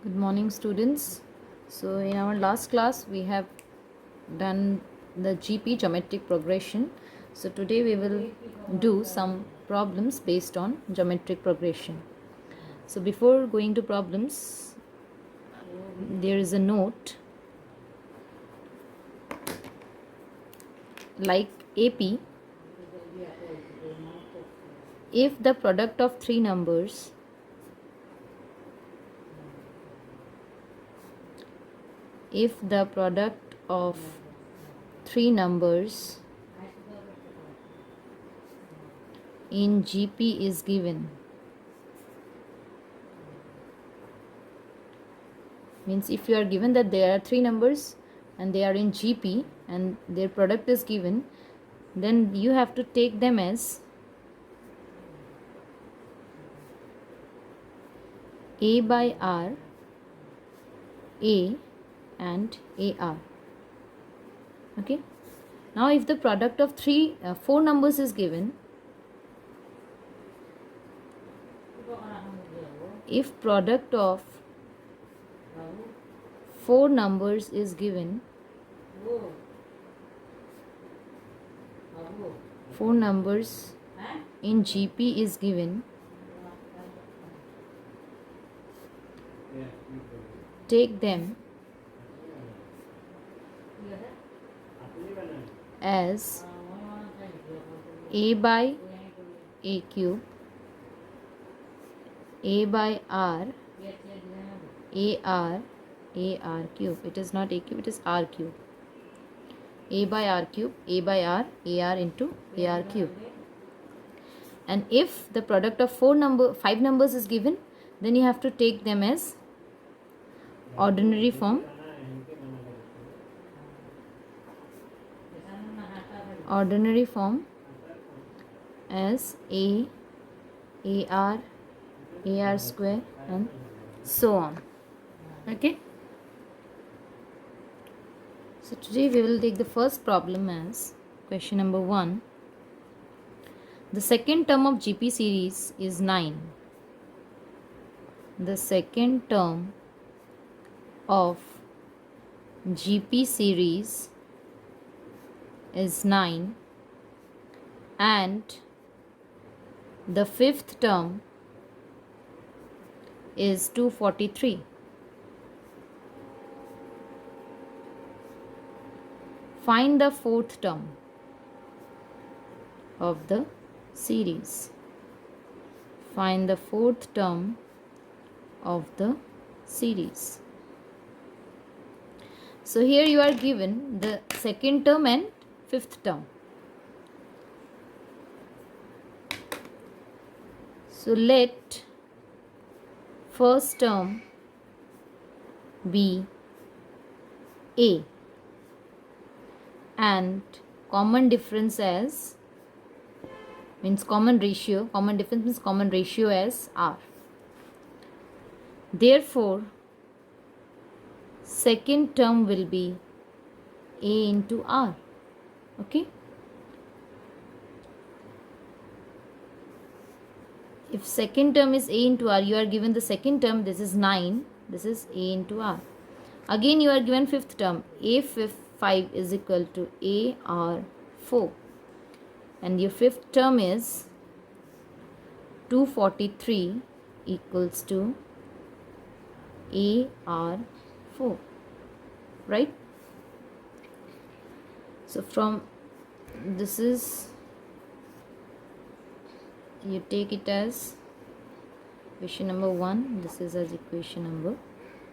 Good morning, students. So, in our last class, we have done the GP geometric progression. So, today we will do some problems based on geometric progression. So, before going to problems, there is a note like AP. If the product of three numbers if the product of three numbers in GP is given, means if you are given that there are three numbers and they are in GP and their product is given, then you have to take them as A by R, A and AR. Okay. Now if the product of four numbers is given, if product of four numbers is given, four numbers in GP is given, take them as A by A cube, A by R, AR, AR cube. It is not A cube, it is R cube. A by R cube, A by R, AR into AR cube. And if the product of five numbers is given, then you have to take them as ordinary form, as A, AR, AR square and so on. Okay. So today we will take the first problem as question number 1. The second term of GP series is 9. The second term of GP series is 9 and the fifth term is 243. Find the fourth term of the series. Find the fourth term of the series. So here you are given the second term and fifth term. So let first term be A and common difference as means common difference means common ratio as R. Therefore, second term will be A into R. Okay. If second term is A into R, you are given the second term, this is 9, this is A into R. Again you are given fifth term, A5 is equal to AR4. And your fifth term is 243 equals to AR4. Right? So from this is, you take it as equation number 1, this is as equation number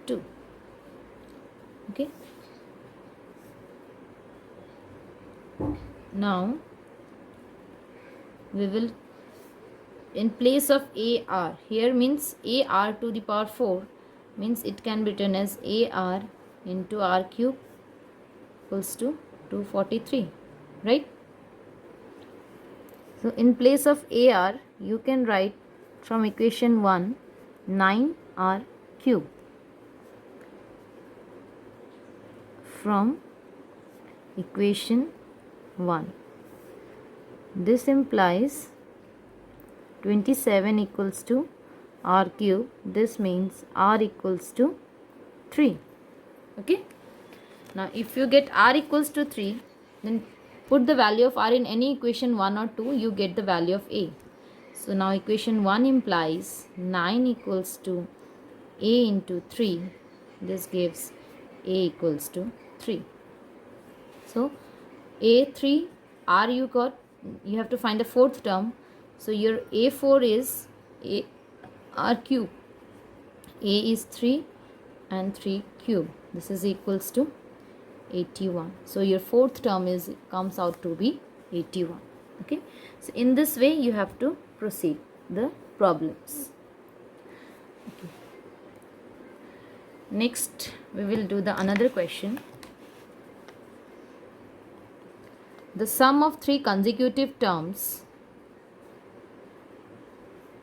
2. Okay. Now we will, in place of AR, here means AR to the power 4 means it can be written as AR into R cube equals to 243, right? So in place of AR, you can write from equation 1 9R cube. From equation 1. This implies 27 equals to r cube. This means r equals to 3. Okay. Now if you get r equals to 3, then put the value of r in any equation 1 or 2, you get the value of a. So now equation 1 implies 9 equals to a into 3. This gives a equals to 3. So a3, r you got, you have to find the fourth term. So your a4 is a r cube. A is 3 and 3 cube. This is equals to 81. So your fourth term comes out to be 81. Okay. So in this way you have to proceed the problems. Okay. Next we will do the another question. The sum of three consecutive terms,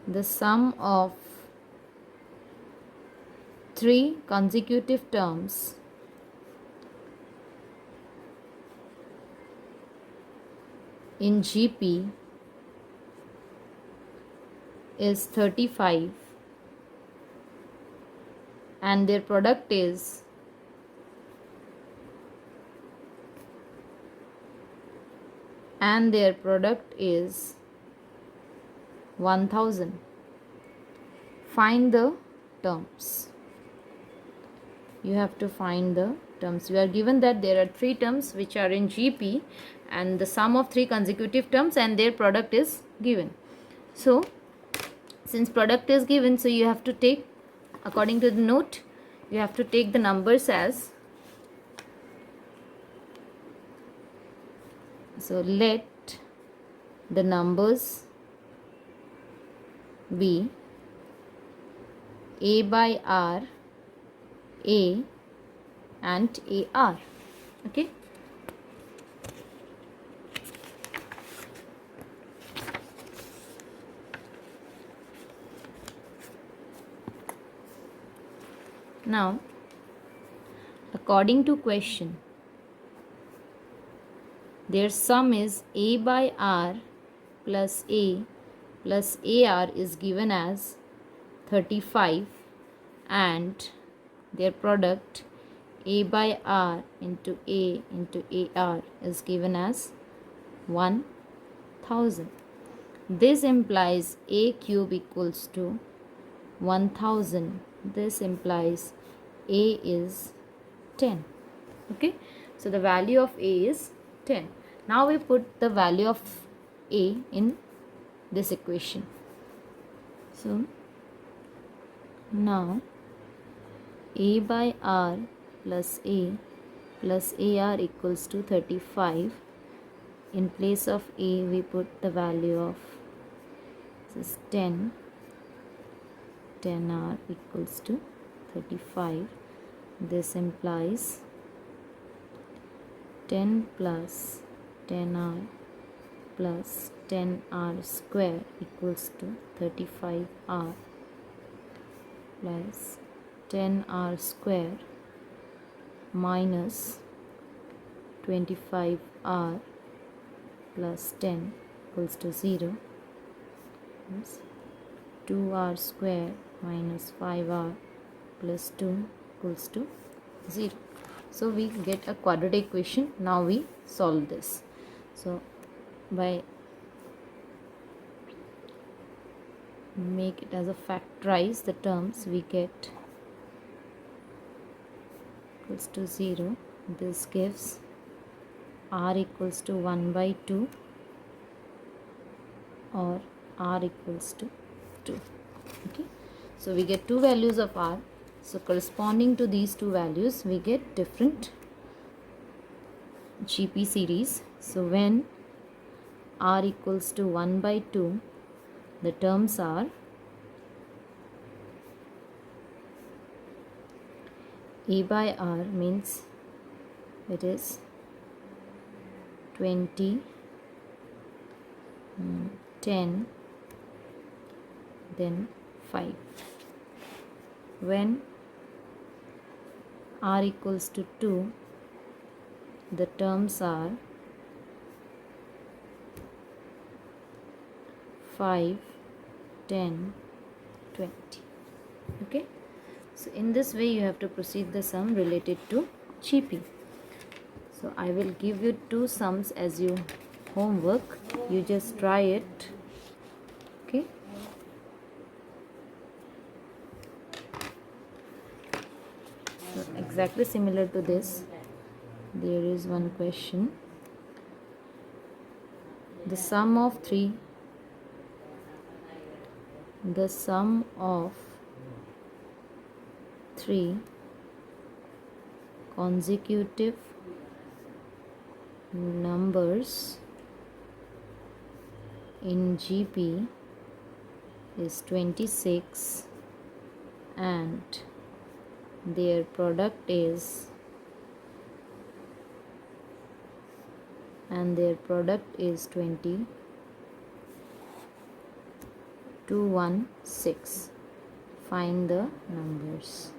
the sum of three consecutive terms in GP is 35 and their product is 1000. Find the terms. You have to find the terms. You are given that there are three terms which are in GP and the sum of three consecutive terms and their product is given. So since product is given, so you have to take, according to the note, you have to take the numbers as, so let the numbers be a by r, a and ar. Okay. Now according to question, their sum is a by r plus a plus ar is given as 35 and their product a by r into a into ar is given as 1000. This implies a cube equals to 1000. This implies a is 10. Okay. So the value of a is 10. Now we put the value of a in this equation. So now a by r plus a plus ar equals to 35. In place of a we put the value of, this is 10. 10r equals to 35. This implies 10 plus 10r plus 10r square equals to 35r plus 10r square minus 25r plus 10 equals to 0. Yes. 2r square minus 5r plus 2 equals to 0. So we get a quadratic equation. Now we solve this. So by make it as a factorize the terms, we get equals to 0. This gives r equals to 1 by 2 or r equals to 2. Okay. So we get two values of r. So corresponding to these two values we get different GP series. So when r equals to 1 by 2, the terms are a by r means it is 20, 10, then 5. When r equals to 2, the terms are 5, 10, 20. Okay, so in this way you have to proceed the sum related to GP. So I will give you two sums as your homework. You just try it. Okay. So exactly similar to this, there is one question. The sum of three consecutive numbers in GP is 26 and their product is 216. Find the numbers.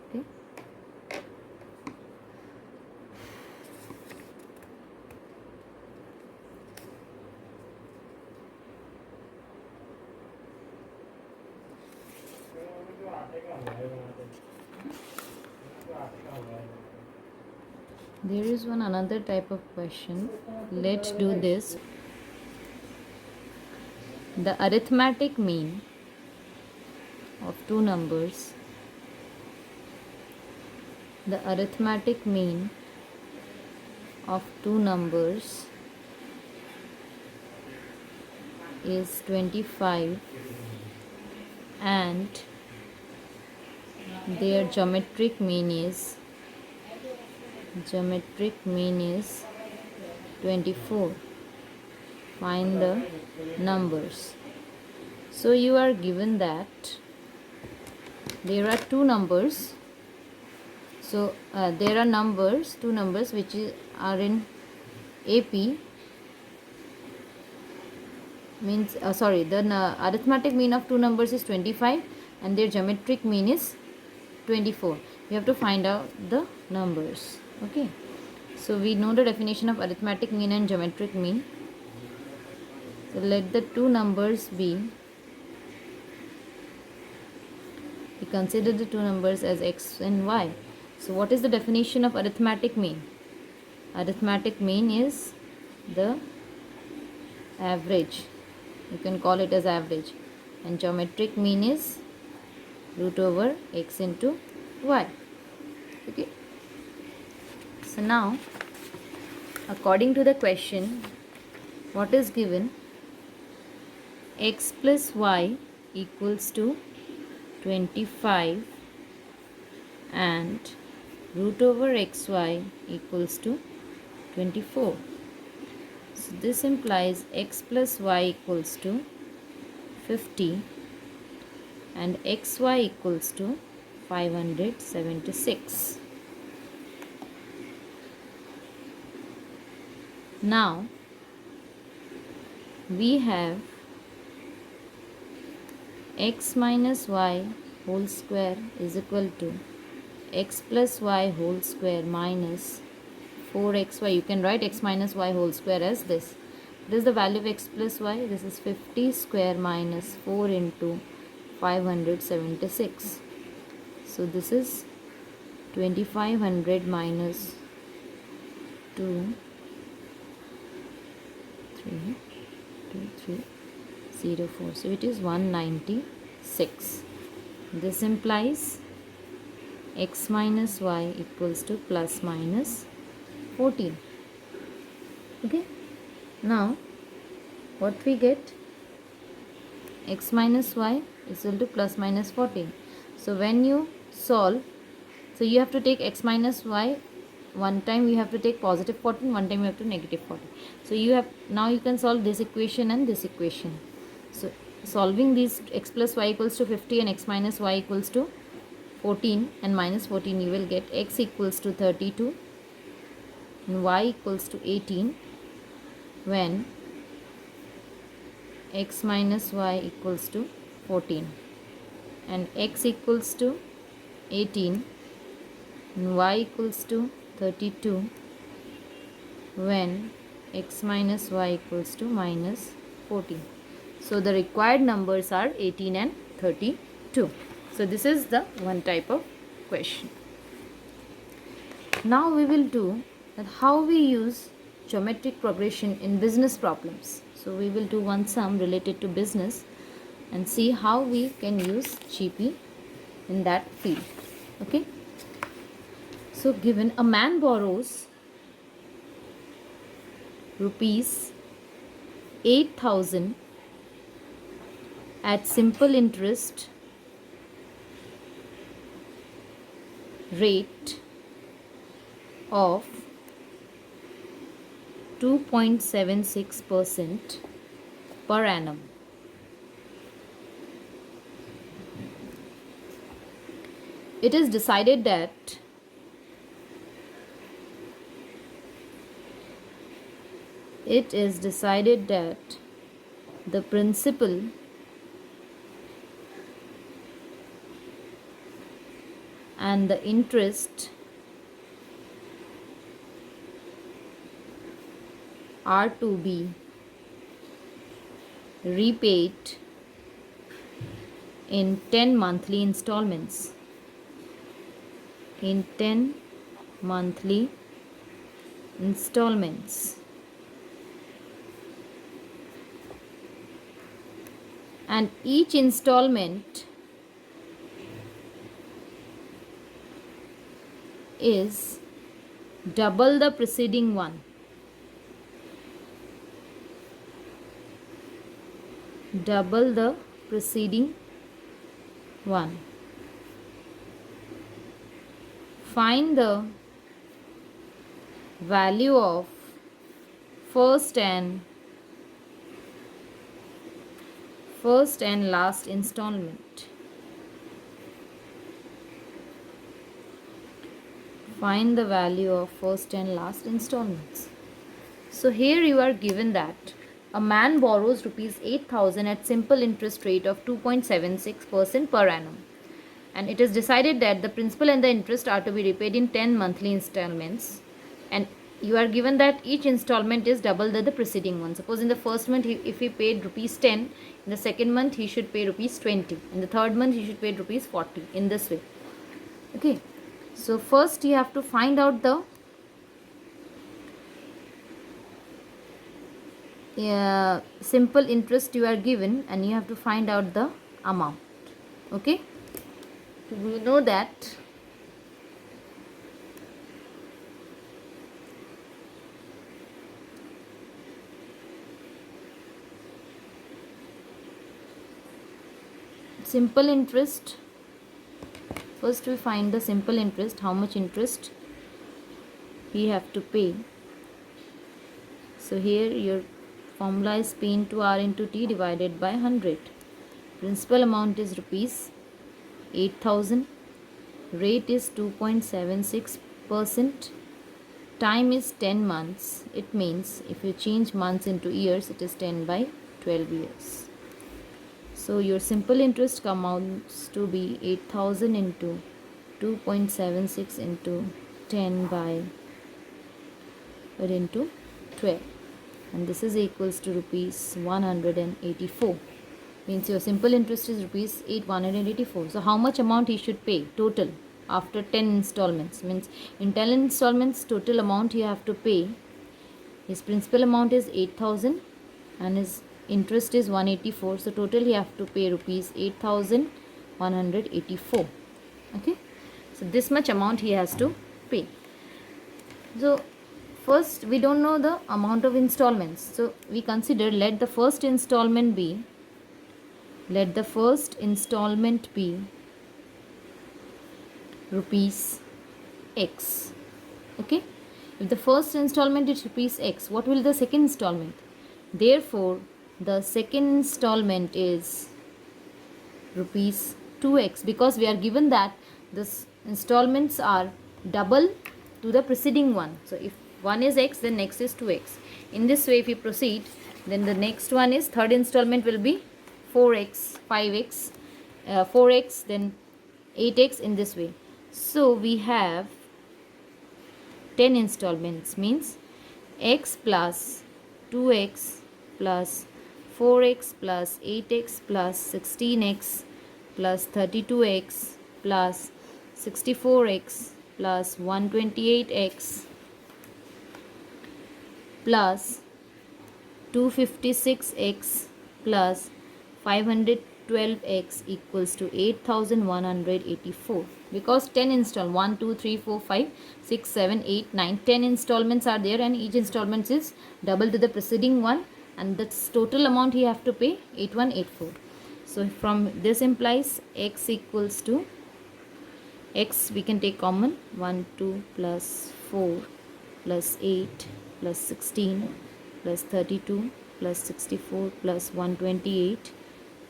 Okay. There is one another type of question. Let's do this. The arithmetic mean of two numbers is 25 and their geometric mean is 24. Find the numbers. So you are given that there are two numbers. So there are two numbers which are in AP. Means the arithmetic mean of two numbers is 25 and their geometric mean is 24. You have to find out the numbers. Okay, so we know the definition of arithmetic mean and geometric mean. So let the two numbers be, we consider the two numbers as x and y. So what is the definition of arithmetic mean? Arithmetic mean is the average. You can call it as average. And geometric mean is root over x into y. Okay. So now, according to the question, what is given? X plus y equals to 25 and root over xy equals to 24. So this implies x plus y equals to 50 and xy equals to 576. Now we have x minus y whole square is equal to x plus y whole square minus 4xy. You can write x minus y whole square as this. This is the value of x plus y. This is 50 square minus 4 into 576. So this is 2500 minus 2, 3, 2, 3, 0, 4. So it is 196. This implies x minus y equals to plus minus 14. Okay. Now what we get? X minus y is equal to plus minus 14. So when you solve, so you have to take x minus y, one time you have to take positive 14, one time you have to negative 14. So you can solve this equation and this equation. So solving these, x plus y equals to 50 and x minus y equals to 14 and minus 14, you will get x equals to 32 and y equals to 18 when x minus y equals to 14 and x equals to 18 and y equals to 32 when x minus y equals to minus 14. So the required numbers are 18 and 32. So this is the one type of question. Now we will do that how we use geometric progression in business problems. So we will do one sum related to business and see how we can use GP in that field. Okay. So given a man borrows rupees 8,000 at simple interest rate of 2.76% per annum. It is decided that the principal and the interest are to be repaid in 10 monthly installments. And each installment is double the preceding one. Find the value of first and last installment. Find the value of first and last installments. So here you are given that a man borrows rupees 8,000 at simple interest rate of 2.76% per annum. And it is decided that the principal and the interest are to be repaid in 10 monthly installments. And you are given that each installment is double the preceding one. Suppose in the first month, if he paid rupees 10, in the second month he should pay rupees 20. In the third month he should pay rupees 40. In this way. Okay. So first you have to find out the simple interest you are given, and you have to find out the amount. Okay. We know that simple interest, first we find the simple interest, how much interest we have to pay. So here your formula is P into R into T divided by 100. Principal amount is rupees 8,000. Rate is 2.76%. Time is 10 months. It means if you change months into years, it is 10 by 12 years. So your simple interest amounts to be 8,000 into 2.76 into 10 by into 12. And this is equals to rupees 184. Means your simple interest is rupees 184. So how much amount he should pay total after 10 installments? Means in 10 installments total amount you have to pay. His principal amount is 8,000 and his interest is 184. So total he have to pay rupees 8,184. Okay. So this much amount he has to pay. So first we don't know the amount of installments. So we consider let the first installment be rupees X. Okay. If the first installment is rupees X, what will the second installment? Therefore, the second installment is rupees 2x, because we are given that this installments are double to the preceding one. So if one is x, then next is 2x. In this way, if we proceed, then the next one is third installment will be 4x, 5x, 4x, then 8x, in this way. So we have 10 installments, means x plus 2x plus 4x plus 8x plus 16x plus 32x plus 64x plus 128x plus 256x plus 512x equals to 8184. Because 10 install 1 2 3 4 5 6 7 8 9 10 installments are there, and each installment is double to the preceding one, and that's total amount he have to pay 8184. So from this implies x equals to x, we can take common 1 2 plus 4 plus 8 plus 16 plus 32 plus 64 plus 128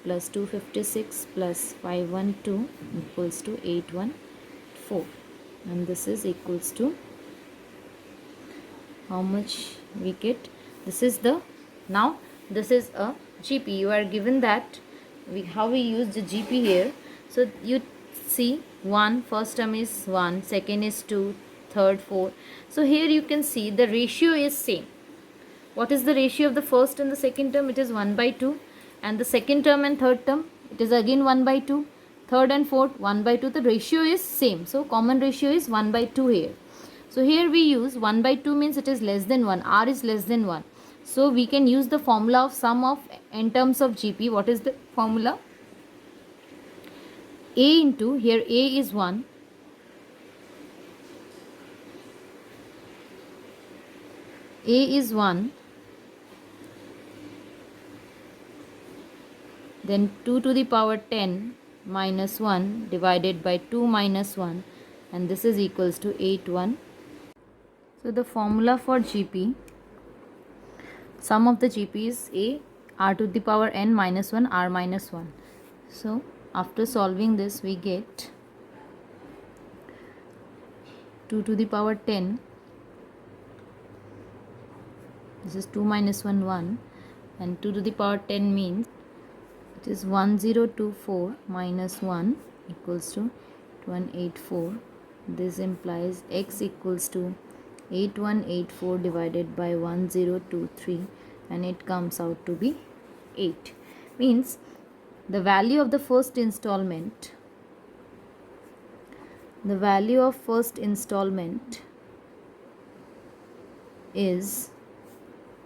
plus 256 plus 512 equals to 814, and this is equals to how much we get. This is the, now this is a GP. You are given that how we use the GP here. So you see, first term is 1, second is 2, third 4. So here you can see the ratio is same. What is the ratio of the first and the second term? It is 1/2. And the second term and third term, it is again 1/2. Third and fourth 1/2. The ratio is same. So common ratio is 1/2 here. So here we use 1/2 means it is less than 1. R is less than 1. So we can use the formula of sum of n terms of GP. What is the formula? A into, here A is 1. A is 1. Then 2 to the power 10 minus 1 divided by 2 minus 1, and this is equals to 81. So the formula for GP, sum of the GP is A, R to the power n minus 1, R minus 1. So after solving this, we get 2 to the power 10. This is 2 minus 1, 1. And 2 to the power 10 means it is 1024 minus 1 equals to 2184. This implies x equals to 8184 divided by 1023, and it comes out to be 8. Means the value of the first installment, is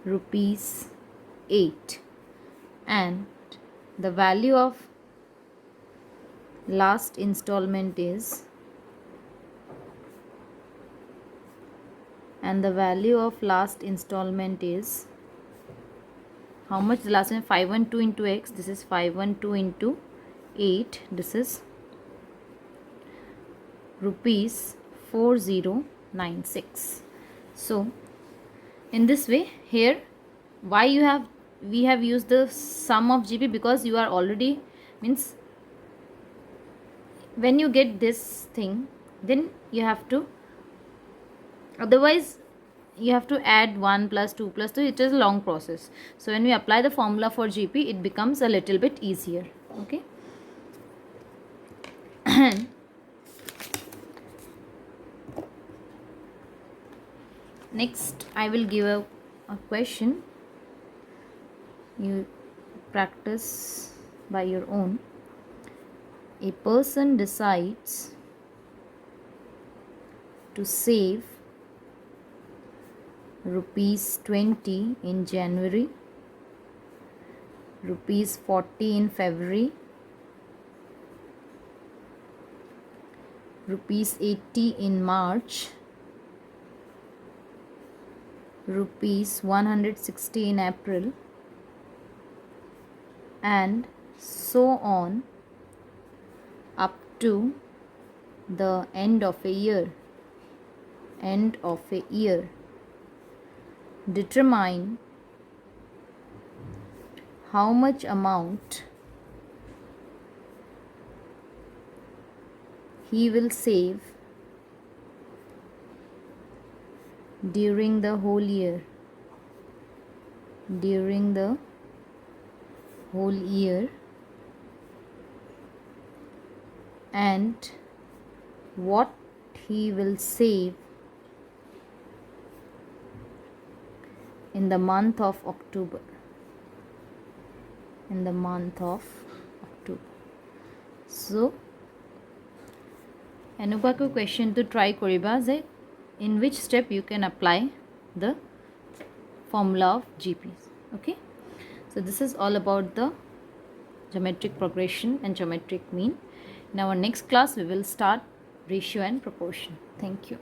rupees 8, and the value of last installment is, how much? The last one 512 into x. This is 512 into 8. This is rupees 4096. So in this way, here why we have used the sum of GP, because you are already, means when you get this thing, then you have to, otherwise you have to add 1 plus 2 plus 3. It is a long process. So when we apply the formula for GP, it becomes a little bit easier. Okay. Next I will give a question. You practice by your own. A person decides to save rupees 20 in January, rupees 40 in February, rupees 80 in March, rupees 160 in April, and so on up to the end of a year. Determine how much amount he will save during the whole year. And what he will save in the month of October. in the month of October. So এনেকুৱাকৈ কুৱেশ্যনটো try কৰিবা যে in which step you can apply the formula of GPs. Okay, so this is all about the geometric progression and geometric mean. In our next class we will start ratio and proportion. Thank you.